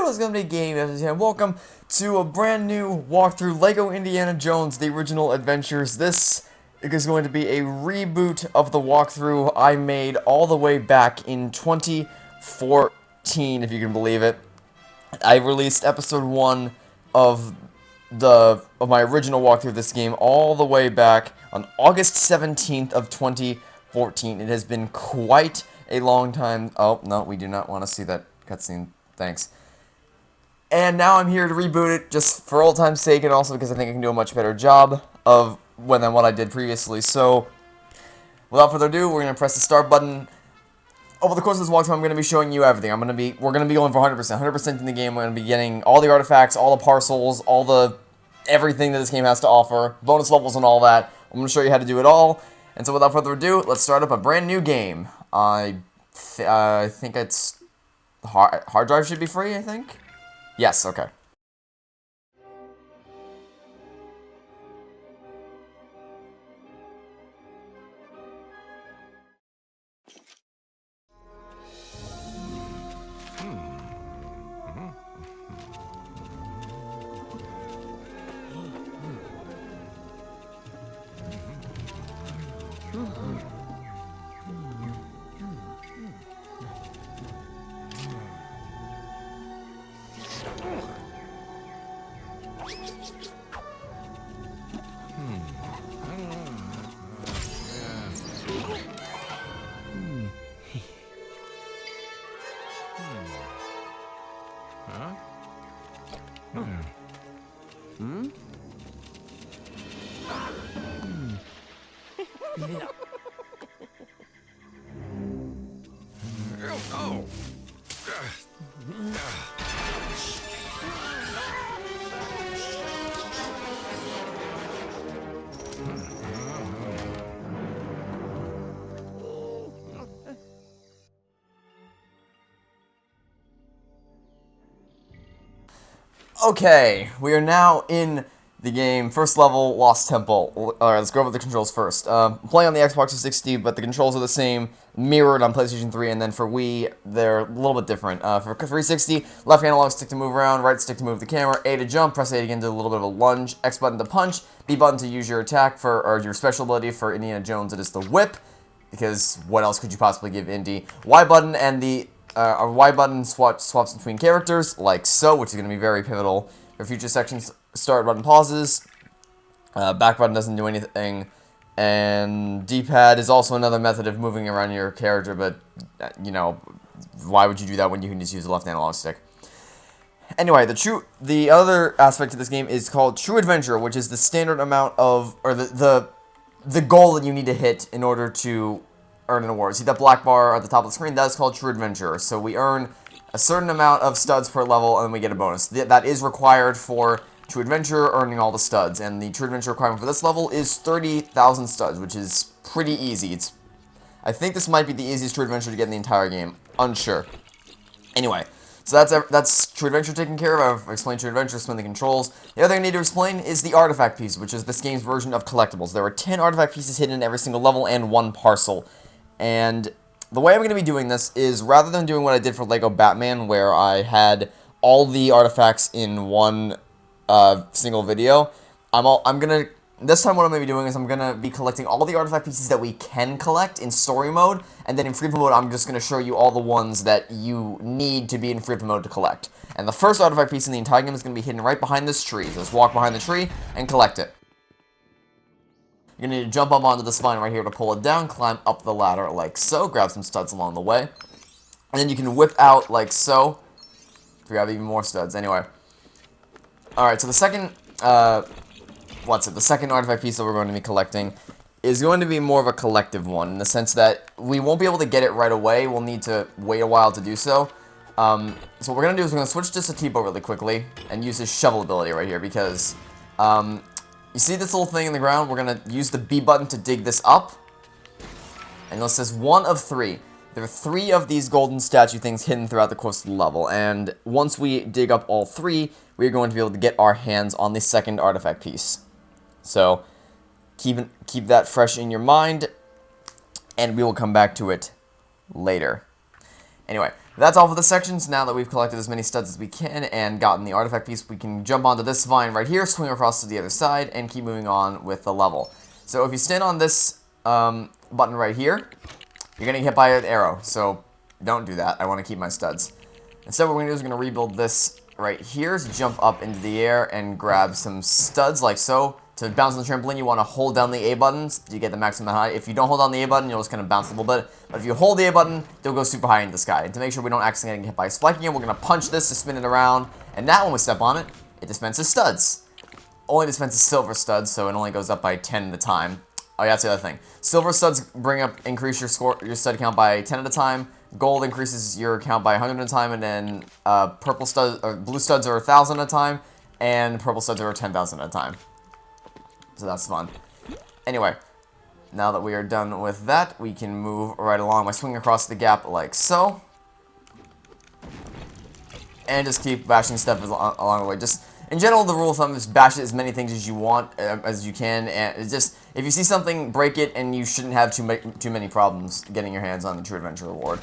what's going to be game, and welcome to a brand new walkthrough LEGO Indiana Jones, The Original Adventures. This is going to be a reboot of the walkthrough I made all the way back in 2014, if you can believe it. I released episode 1 of my original walkthrough of this game all the way back on August 17th of 2014. It has been quite a long time. Oh, no, we do not want to see that cutscene. Thanks. And now I'm here to reboot it just for old time's sake, and also because I think I can do a much better job than what I did previously. So, without further ado, we're going to press the start button. Over the course of this walkthrough, I'm going to be showing you everything. We're going to be going for 100% in the game. We're going to be getting all the artifacts, all the parcels, everything that this game has to offer, bonus levels and all that. I'm going to show you how to do it all. And so without further ado, let's start up a brand new game. I think it's hard drive should be free, I think? Yes, okay. Okay, we are now in the game. First level, Lost Temple. Alright, let's go over the controls first. I'm playing on the Xbox 360, but the controls are the same, mirrored on PlayStation 3, and then for Wii, they're a little bit different. For 360, left analog stick to move around, right stick to move the camera, A to jump, press A again to do a little bit of a lunge, X button to punch, B button to use your attack or your special ability. For Indiana Jones, it is the whip, because what else could you possibly give Indy? Y button and the Y button swaps between characters, like so, which is going to be very pivotal for future sections. Start button pauses, back button doesn't do anything, and D-pad is also another method of moving around your character, but, you know, why would you do that when you can just use the left analog stick? Anyway, the other aspect of this game is called True Adventure, which is the standard amount of, or the goal that you need to hit in order to earn an award. See that black bar at the top of the screen? That is called True Adventure. So we earn a certain amount of studs per level, and then we get a bonus. That is required for True Adventure, earning all the studs. And the True Adventure requirement for this level is 30,000 studs, which is pretty easy. I think this might be the easiest True Adventure to get in the entire game. Unsure. Anyway, so that's True Adventure taken care of. I've explained True Adventure, explained the controls. The other thing I need to explain is the artifact piece, which is this game's version of collectibles. There are 10 artifact pieces hidden in every single level and 1 parcel. And the way I'm going to be doing this is, rather than doing what I did for LEGO Batman, where I had all the artifacts in one single video, this time what I'm going to be doing is I'm going to be collecting all the artifact pieces that we can collect in story mode, and then in free mode I'm just going to show you all the ones that you need to be in free mode to collect. And the first artifact piece in the entire game is going to be hidden right behind this tree. So just walk behind the tree and collect it. You're going to need to jump up onto this vine right here to pull it down, climb up the ladder like so, grab some studs along the way, and then you can whip out like so to grab even more studs. Anyway. Alright, so the second, the second artifact piece that we're going to be collecting is going to be more of a collective one, in the sense that we won't be able to get it right away. We'll need to wait a while to do so. So what we're going to do is we're going to switch to Satipo really quickly and use his shovel ability right here, because, you see this little thing in the ground? We're going to use the B button to dig this up. And it says 1 of 3. There are 3 of these golden statue things hidden throughout the course of the level. And once we dig up all 3, we're going to be able to get our hands on the second artifact piece. So, keep that fresh in your mind, and we will come back to it later. Anyway, That's all for the sections. Now that we've collected as many studs as we can and gotten the artifact piece, we can jump onto this vine right here, swing across to the other side, and keep moving on with the level. So if you stand on this button right here, you're going to get hit by an arrow. So don't do that. I want to keep my studs. Instead, what we're going to do is we're going to rebuild this right here. So jump up into the air and grab some studs like so. To bounce on the trampoline, you want to hold down the A button to get the maximum height. If you don't hold down the A button, you'll just kind of bounce a little bit. But if you hold the A button, you'll go super high into the sky. And to make sure we don't accidentally get hit by a spike again, we're going to punch this to spin it around. And now when we step on it, it dispenses studs. Only dispenses silver studs, so it only goes up by 10 at a time. Oh yeah, that's the other thing. Silver studs increase your stud count by 10 at a time. Gold increases your count by 100 at a time, and then purple studs or blue studs are 1,000 at a time, and purple studs are 10,000 at a time. So that's fun. Anyway, now that we are done with that, we can move right along by swinging across the gap like so. And just keep bashing stuff along the way. Just, in general, the rule of thumb is bash as many things as you want, as you can. And it's just, if you see something, break it, and you shouldn't have too many problems getting your hands on the True Adventure Reward.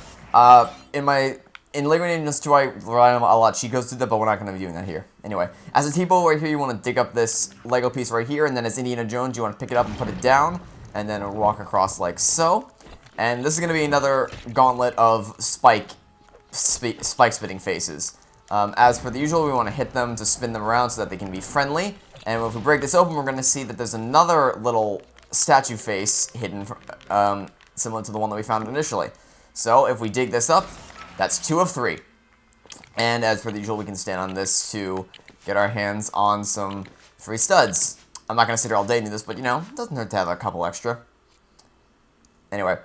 In LEGO Ninjas 2, I rely on a lot of cheat codes to do that, but we're not going to be doing that here. Anyway, as a T-bow right here, you want to dig up this Lego piece right here, and then as Indiana Jones, you want to pick it up and put it down, and then walk across like so. And this is going to be another gauntlet of spike spitting faces. As per the usual, we want to hit them to spin them around so that they can be friendly. And if we break this open, we're going to see that there's another little statue face hidden, similar to the one that we found initially. So if we dig this up, that's 2 of 3. And as per the usual, we can stand on this to get our hands on some free studs. I'm not going to sit here all day and do this, but you know, it doesn't hurt to have a couple extra. Anyway,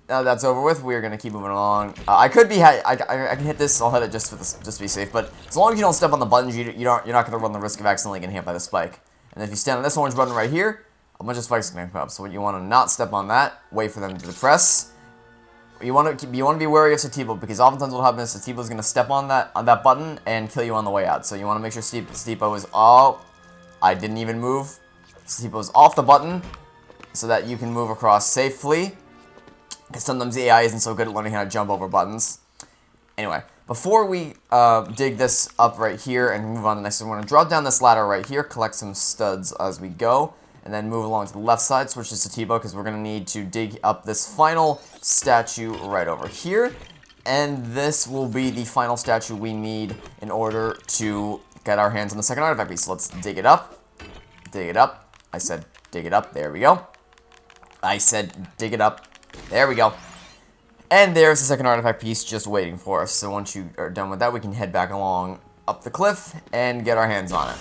now that's over with, we're going to keep moving along. I can hit this, I'll hit it just to be safe, but as long as you don't step on the buttons, you're not going to run the risk of accidentally getting hit by the spike. And if you stand on this orange button right here, a bunch of spikes are going to come up. So you want to not step on that, wait for them to depress. You want to be wary of Satibo, because oftentimes what happens is Satibo is going to step on that button and kill you on the way out. So you want to make sure Satibo is I didn't even move. Satibo is off the button so that you can move across safely. Because sometimes the AI isn't so good at learning how to jump over buttons. Anyway, before we dig this up right here and move on to the next one, we're going to drop down this ladder right here, collect some studs as we go, and then move along to the left side, switch to Satibo, because we're going to need to dig up this final statue right over here. And this will be the final statue we need in order to get our hands on the second artifact piece. So let's dig it up. Dig it up. I said dig it up. There we go. I said dig it up. There we go. And there's the second artifact piece just waiting for us. So once you are done with that, we can head back along up the cliff and get our hands on it.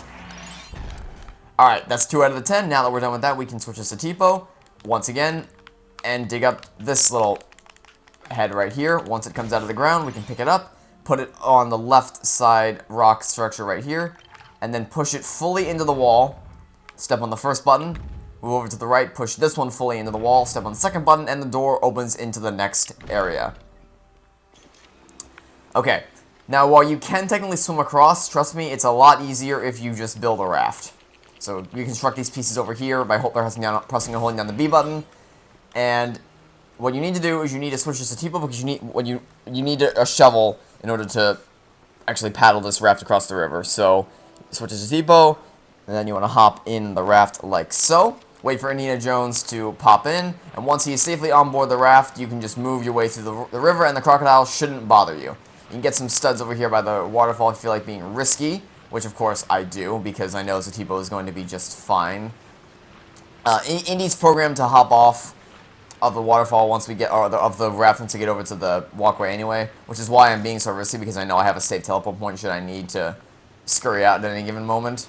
Alright, that's 2 out of the 10. Now that we're done with that, we can switch to Satipo once again and dig up this little head right here. Once it comes out of the ground, we can pick it up, put it on the left side rock structure right here, and then push it fully into the wall. Step on the first button, move over to the right, push this one fully into the wall, step on the second button, and the door opens into the next area. Okay, now while you can technically swim across, trust me, it's a lot easier if you just build a raft. So you construct these pieces over here by pressing and holding down the B button, and what you need to do is you need to switch to Satipo, because you need a shovel in order to actually paddle this raft across the river. So switch to Satipo, and then you want to hop in the raft like so. Wait for Indiana Jones to pop in, and once he is safely on board the raft, you can just move your way through the river, and the crocodile shouldn't bother you. You can get some studs over here by the waterfall if you feel like being risky. Which, of course, I do, because I know Satipo is going to be just fine. Indy's programmed to hop off of the waterfall once we get, or of the raft once we get over to the walkway anyway, which is why I'm being so risky, because I know I have a safe teleport point should I need to scurry out at any given moment.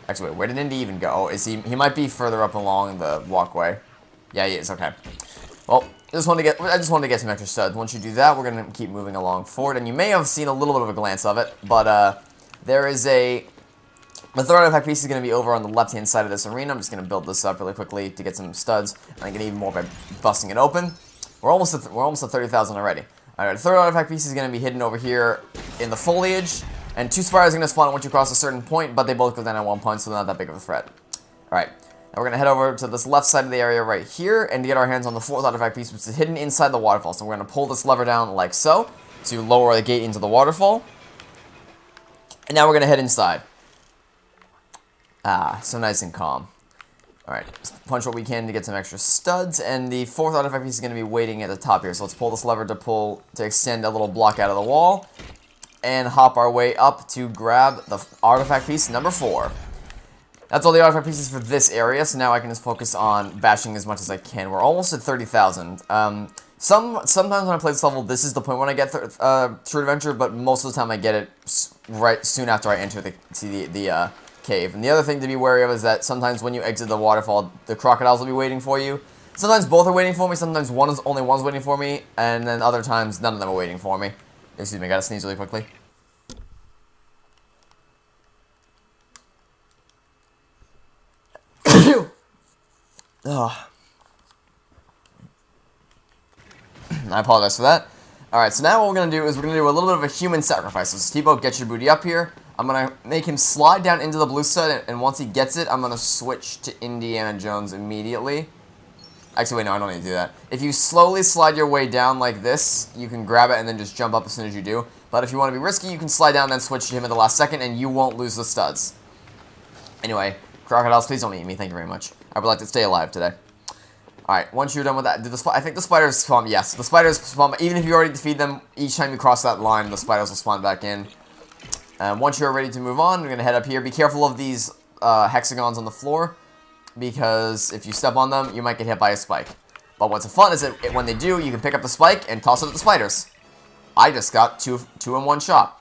Actually, wait, where did Indy even go? Oh, is he might be further up along the walkway. Yeah, he is, okay. Well, I just wanted to get some extra studs. Once you do that, we're going to keep moving along forward, and you may have seen a little bit of a glance of it, but, there is the third artifact piece is going to be over on the left-hand side of this arena. I'm just going to build this up really quickly to get some studs, and I can even more by busting it open. We're almost at 30,000 already. Alright, the third artifact piece is going to be hidden over here in the foliage, and 2 spires are going to spawn once you cross a certain point, but they both go down at 1 point, so they're not that big of a threat. Alright, now we're going to head over to this left side of the area right here, and get our hands on the 4th artifact piece, which is hidden inside the waterfall. So we're going to pull this lever down like so. to lower the gate into the waterfall. And now we're going to head inside. Ah, so nice and calm. Alright, punch what we can to get some extra studs, and the 4th artifact piece is going to be waiting at the top here. So let's pull this lever to extend a little block out of the wall, and hop our way up to grab the artifact piece number 4. That's all the artifact pieces for this area, so now I can just focus on bashing as much as I can. We're almost at 30,000. Sometimes when I play this level, this is the point when I get True Adventure, but most of the time I get it right soon after I enter the cave. And the other thing to be wary of is that sometimes when you exit the waterfall, the crocodiles will be waiting for you. Sometimes both are waiting for me, sometimes only one's waiting for me, and then other times none of them are waiting for me. Excuse me, I gotta sneeze really quickly. I apologize for that. Alright, so now what we're going to do is we're going to do a little bit of a human sacrifice. So Steve-O, get your booty up here. I'm going to make him slide down into the blue stud, and once he gets it, I'm going to switch to Indiana Jones immediately. Actually, wait, no, I don't need to do that. If you slowly slide your way down like this, you can grab it and then just jump up as soon as you do. But if you want to be risky, you can slide down and then switch to him at the last second, and you won't lose the studs. Anyway, crocodiles, please don't eat me. Thank you very much. I would like to stay alive today. Alright, once you're done with that, I think the spiders spawn. Yes, the spiders spawn. Even if you already defeat them, each time you cross that line, the spiders will spawn back in. Once you're ready to move on, we're going to head up here. Be careful of these hexagons on the floor, because if you step on them, you might get hit by a spike. But what's fun is that when they do, you can pick up the spike and toss it at the spiders. I just got two in one shot.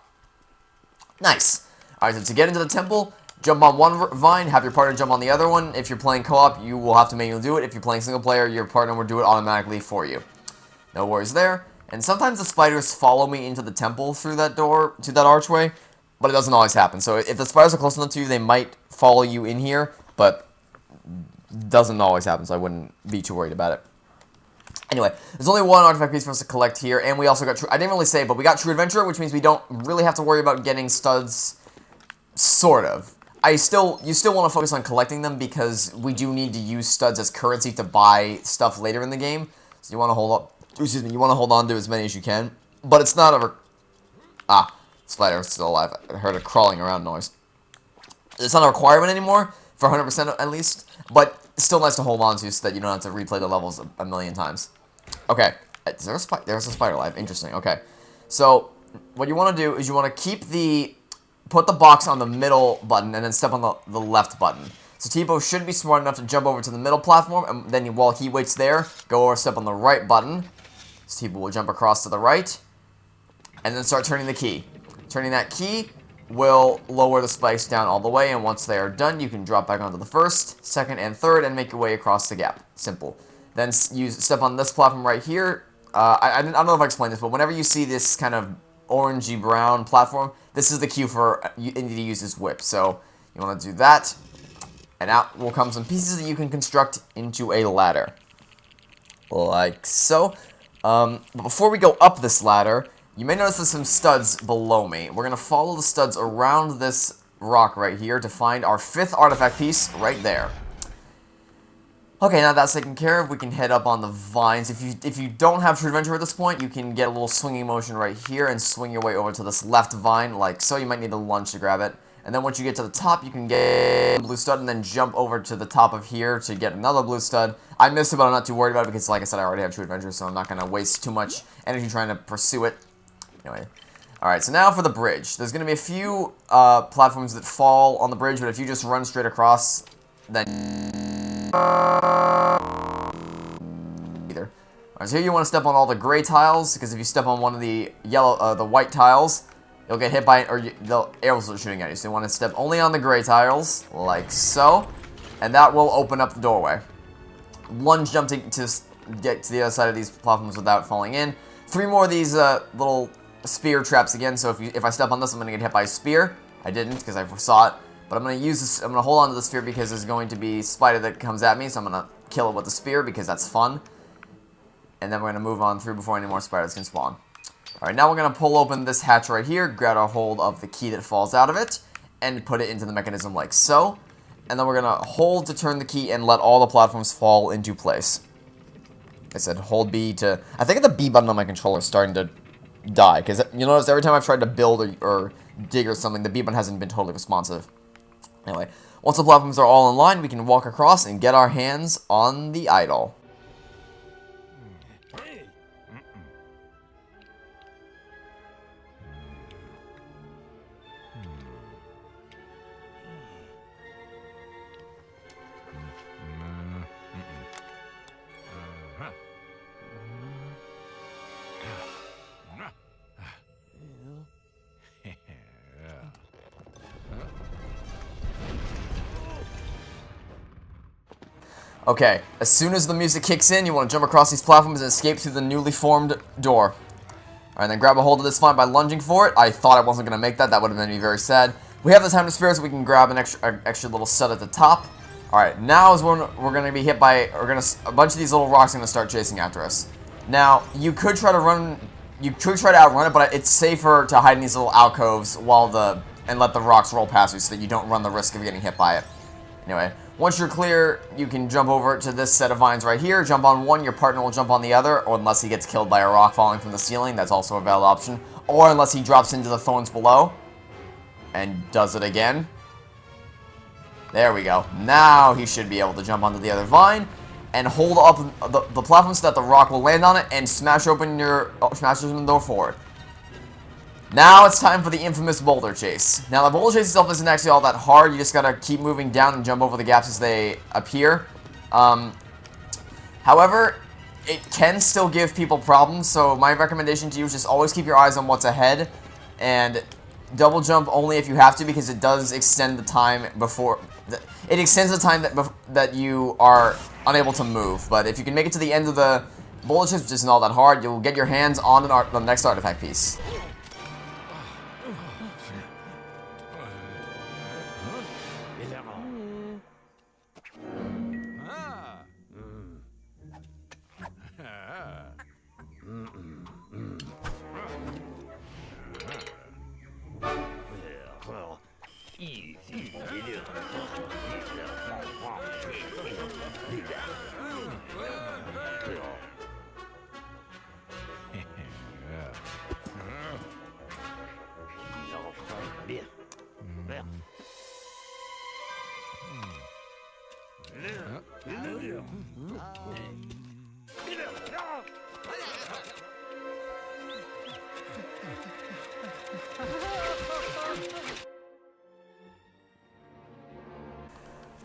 Nice. Alright, so to get into the temple, jump on one vine, have your partner jump on the other one. If you're playing co-op, you will have to manually do it. If you're playing single player, your partner will do it automatically for you. No worries there. And sometimes the spiders follow me into the temple through that door, to that archway, but it doesn't always happen. So if the spiders are close enough to you, they might follow you in here, but doesn't always happen, so I wouldn't be too worried about it. Anyway, there's only one artifact piece for us to collect here, and we also got I didn't really say, but we got True Adventure, which means we don't really have to worry about getting studs, sort of. You still want to focus on collecting them, because we do need to use studs as currency to buy stuff later in the game. So you want to hold on to as many as you can. But it's not a spider is still alive. I heard a crawling around noise. It's not a requirement anymore, for 100% at least, but it's still nice to hold on to so that you don't have to replay the levels a million times. Okay, there's a spider alive. Interesting. Okay, so what you want to do is you want to put the box on the middle button and then step on the left button. So T-Bo should be smart enough to jump over to the middle platform, and then while he waits there, go over, step on the right button. So T-Bo will jump across to the right, and then start turning the key. Turning that key will lower the spikes down all the way, and once they are done, you can drop back onto the first, second, and third, and make your way across the gap. Simple. Then step on this platform right here. I don't know if I explained this, but whenever you see this kind of orangey brown platform, this is the cue for Indy to use his whip. So you want to do that, and out will come some pieces that you can construct into a ladder, like so. But before we go up this ladder, you may notice there's some studs below me. We're gonna follow the studs around this rock right here to find our 5th artifact piece right there. Okay, now that's taken care of, we can head up on the vines. If you don't have True Adventure at this point, you can get a little swinging motion right here and swing your way over to this left vine, like so. You might need to lunge to grab it. And then once you get to the top, you can get a blue stud and then jump over to the top of here to get another blue stud. I missed it, but I'm not too worried about it because, like I said, I already have True Adventure, so I'm not going to waste too much energy trying to pursue it. Anyway. Alright, so now for the bridge. There's going to be a few platforms that fall on the bridge, but if you just run straight across, then either. Alright, so here you want to step on all the gray tiles, because if you step on one of the the white tiles, you'll get hit by it, or the arrows are shooting at you. So you want to step only on the gray tiles, like so, and that will open up the doorway. Lunge jump to get to the other side of these platforms without falling in. 3 more of these little spear traps again. So if I step on this, I'm going to get hit by a spear. I didn't because I foresaw it. But I'm going to use this. I'm going to hold on to the spear because there's going to be a spider that comes at me. So I'm going to kill it with the spear because that's fun. And then we're going to move on through before any more spiders can spawn. Alright, now we're going to pull open this hatch right here, grab a hold of the key that falls out of it, and put it into the mechanism like so. And then we're going to hold to turn the key and let all the platforms fall into place. I said hold B to... I think the B button on my controller is starting to die. Because you'll notice every time I've tried to build or dig or something, the B button hasn't been totally responsive. Anyway, once the platforms are all in line, we can walk across and get our hands on the idol. Okay, as soon as the music kicks in, you want to jump across these platforms and escape through the newly formed door. Alright, then grab a hold of this vine by lunging for it. I thought I wasn't going to make that. That would have made me very sad. We have the time to spare, so we can grab an extra little stud at the top. Alright, now is when we're going to be hit by... a bunch of these little rocks are going to start chasing after us. Now, you could try to run... You could try to outrun it, but it's safer to hide in these little alcoves and let the rocks roll past you so that you don't run the risk of getting hit by it. Anyway, once you're clear, you can jump over to this set of vines right here. Jump on one, your partner will jump on the other, or unless he gets killed by a rock falling from the ceiling, that's also a valid option. Or unless he drops into the thorns below and does it again. There we go. Now he should be able to jump onto the other vine and hold up the platform so that the rock will land on it and smash open the door forward. Now it's time for the infamous boulder chase. Now the boulder chase itself isn't actually all that hard. You just gotta keep moving down and jump over the gaps as they appear. However, it can still give people problems, so my recommendation to you is just always keep your eyes on what's ahead and double jump only if you have to, because it does extend the time before... It extends the time that you are unable to move, but if you can make it to the end of the boulder chase, which isn't all that hard, you'll get your hands on the next artifact piece.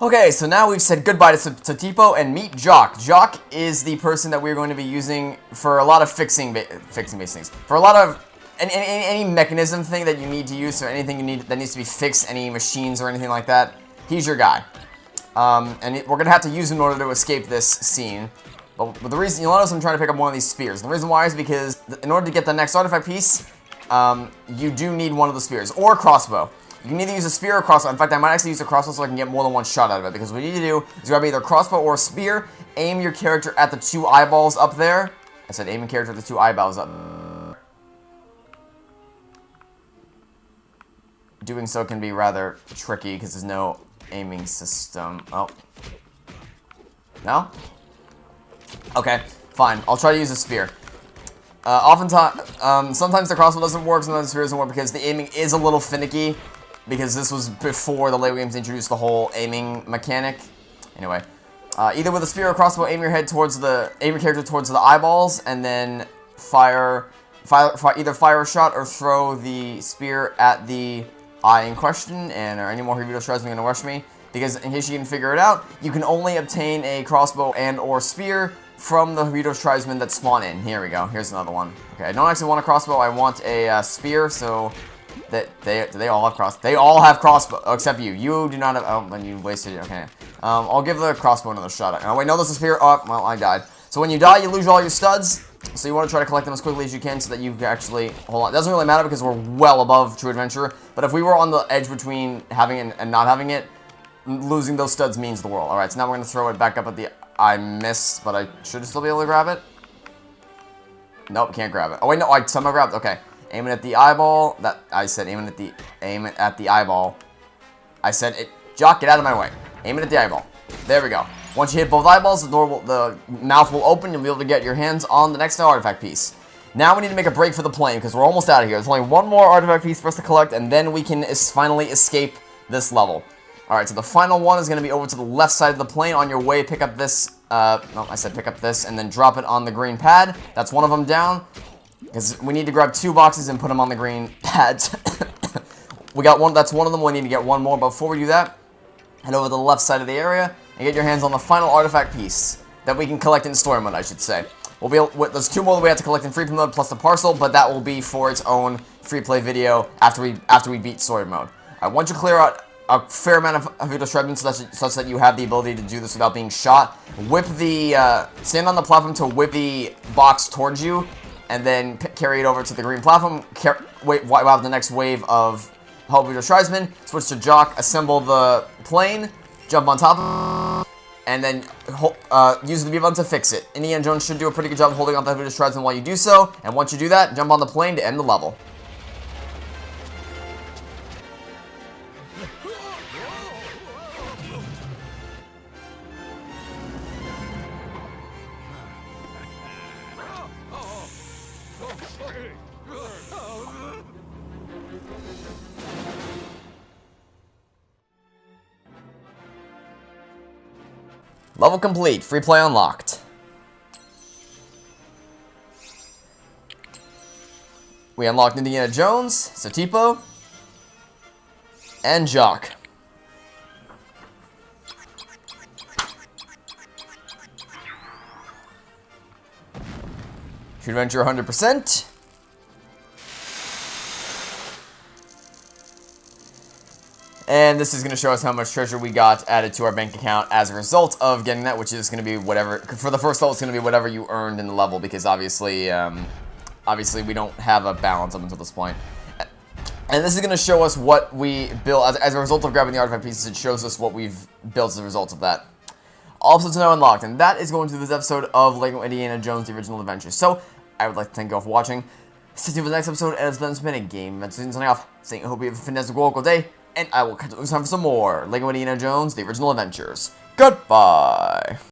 Okay, so now we've said goodbye to Tipo and meet Jock. Jock is the person that we're going to be using for a lot of fixing based things. For a lot of any mechanism thing that you need to use, or anything you need that needs to be fixed, any machines or anything like that, he's your guy. And we're going to have to use him in order to escape this scene. But the reason, you'll notice I'm trying to pick up one of these spears. The reason why is because in order to get the next artifact piece, you do need one of the spears, or a crossbow. You can either use a spear or a crossbow. In fact, I might actually use a crossbow so I can get more than one shot out of it, because what you need to do is grab either a crossbow or a spear, aim your character at the two eyeballs up there. I said aim your character at the two eyeballs up. Doing so can be rather tricky because there's no aiming system. Oh. No? Okay, fine. I'll try to use a spear. Sometimes the crossbow doesn't work, sometimes the spear doesn't work because the aiming is a little finicky. Because this was before the Lego games introduced the whole aiming mechanic. Anyway, either with a spear or crossbow, aim your character towards the eyeballs, and then either fire a shot or throw the spear at the eye in question. And are any more Heritos Tribesmen gonna rush me? Because in case you didn't figure it out, you can only obtain a crossbow and/or spear from the Heritos Tribesmen that spawn in. Here we go. Here's another one. Okay, I don't actually want a crossbow. I want a spear. So. They all have crossbow, except you. You do not have. Oh, and you wasted it. Okay. I'll give the crossbow another shot. Oh wait, no, this is spear. Oh, well, I died. So when you die, you lose all your studs. So you want to try to collect them as quickly as you can, so that you can actually hold on. It doesn't really matter because we're well above True Adventure. But if we were on the edge between having it and not having it, losing those studs means the world. All right. So now we're gonna throw it back up at the. I missed, but I should still be able to grab it. Nope, can't grab it. Oh wait, no, I somehow grabbed it. Okay. Aim it at the eyeball. I said aim it at the eyeball. I said it. Jock, get out of my way. Aim it at the eyeball. There we go. Once you hit both eyeballs, the mouth will open. You'll be able to get your hands on the next artifact piece. Now we need to make a break for the plane, because we're almost out of here. There's only one more artifact piece for us to collect, and then we can finally escape this level. Alright, so the final one is going to be over to the left side of the plane. On your way, pick up this, no, I said pick up this, and then drop it on the green pad. That's one of them down, because we need to grab 2 boxes and put them on the green pads. We got one, that's one of them. We need to get one more. But before we do that, head over to the left side of the area and get your hands on the final artifact piece that we can collect in story mode, I should say. We'll be able, there's 2 more that we have to collect in free play mode plus the parcel, but that will be for its own free play video after we beat story mode. Once you clear out a fair amount of Havuto Shredman such that you have the ability to do this without being shot, whip the stand on the platform to whip the box towards you, and then carry it over to the green platform. Wait while the next wave of Havuto Shredman, switch to Jock, assemble the plane, jump on top of it, and then use the B button to fix it. Indiana Jones should do a pretty good job holding on to Havuto Shredman while you do so, and once you do that, jump on the plane to end the level. Level complete. Free play unlocked. We unlocked Indiana Jones, Satipo, and Jock. True Adventure 100%. And this is going to show us how much treasure we got added to our bank account as a result of getting that, which is going to be whatever, for the first level, it's going to be whatever you earned in the level, because obviously, obviously we don't have a balance up until this point. And this is going to show us what we built, as a result of grabbing the artifact pieces, it shows us what we've built as a result of that. All episodes are now unlocked, and that is going to this episode of LEGO Indiana Jones: The Original Adventure. So, I would like to thank you all for watching. Stay tuned for the next episode, and it's been spinning game. That's signing off, saying I hope you have a fantastic local day, and I will catch you next time for some more LEGO Indiana Jones: The Original Adventures. Goodbye!